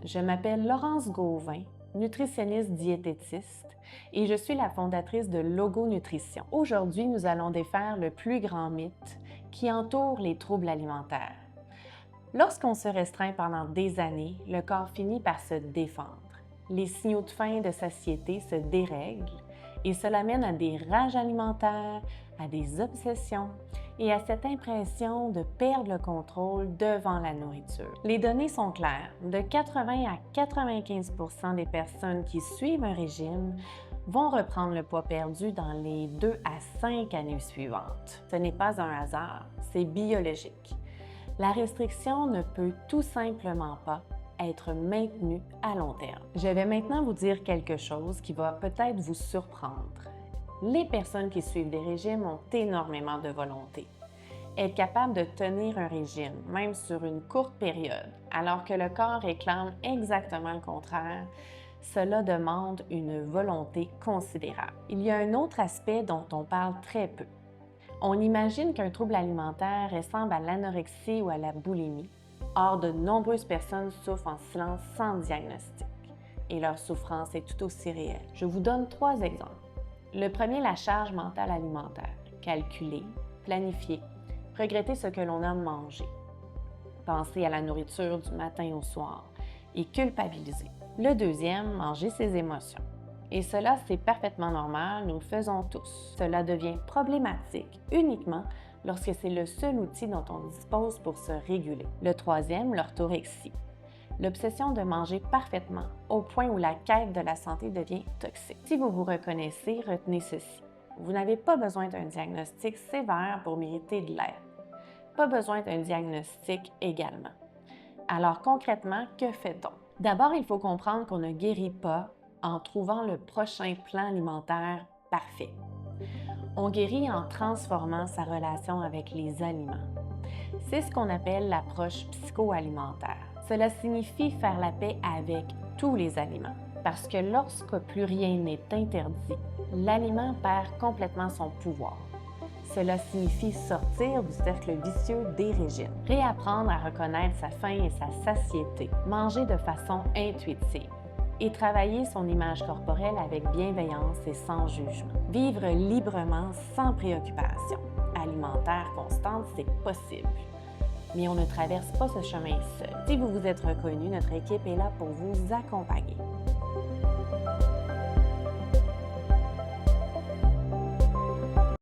Je m'appelle Laurence Gauvin, nutritionniste diététiste, et je suis la fondatrice de Logo Nutrition. Aujourd'hui, nous allons défaire le plus grand mythe qui entoure les troubles alimentaires. Lorsqu'on se restreint pendant des années, le corps finit par se défendre. Les signaux de faim et de satiété se dérèglent et cela mène à des rages alimentaires, à des obsessions et à cette impression de perdre le contrôle devant la nourriture. Les données sont claires. De 80 à 95 % des personnes qui suivent un régime vont reprendre le poids perdu dans les 2 à 5 années suivantes. Ce n'est pas un hasard, c'est biologique. La restriction ne peut tout simplement pas être maintenue à long terme. Je vais maintenant vous dire quelque chose qui va peut-être vous surprendre. Les personnes qui suivent des régimes ont énormément de volonté. Être capable de tenir un régime, même sur une courte période, alors que le corps réclame exactement le contraire, cela demande une volonté considérable. Il y a un autre aspect dont on parle très peu. On imagine qu'un trouble alimentaire ressemble à l'anorexie ou à la boulimie. Or, de nombreuses personnes souffrent en silence sans diagnostic et leur souffrance est tout aussi réelle. Je vous donne 3 exemples. Le premier, la charge mentale alimentaire. Calculer, planifier, regretter ce que l'on a mangé, penser à la nourriture du matin au soir et culpabiliser. Le deuxième, manger ses émotions. Et cela, c'est parfaitement normal, nous le faisons tous. Cela devient problématique uniquement lorsque c'est le seul outil dont on dispose pour se réguler. Le troisième, l'orthorexie. L'obsession de manger parfaitement au point où la quête de la santé devient toxique. Si vous vous reconnaissez, retenez ceci. Vous n'avez pas besoin d'un diagnostic sévère pour mériter de l'aide. Pas besoin d'un diagnostic également. Alors concrètement, que fait-on? D'abord, il faut comprendre qu'on ne guérit pas en trouvant le prochain plan alimentaire parfait. On guérit en transformant sa relation avec les aliments. C'est ce qu'on appelle l'approche psycho-alimentaire. Cela signifie faire la paix avec tous les aliments. Parce que lorsque plus rien n'est interdit, l'aliment perd complètement son pouvoir. Cela signifie sortir du cercle vicieux des régimes, réapprendre à reconnaître sa faim et sa satiété, manger de façon intuitive et travailler son image corporelle avec bienveillance et sans jugement. Vivre librement sans préoccupation alimentaire constante, c'est possible. Mais on ne traverse pas ce chemin seul. Si vous vous êtes reconnu, notre équipe est là pour vous accompagner.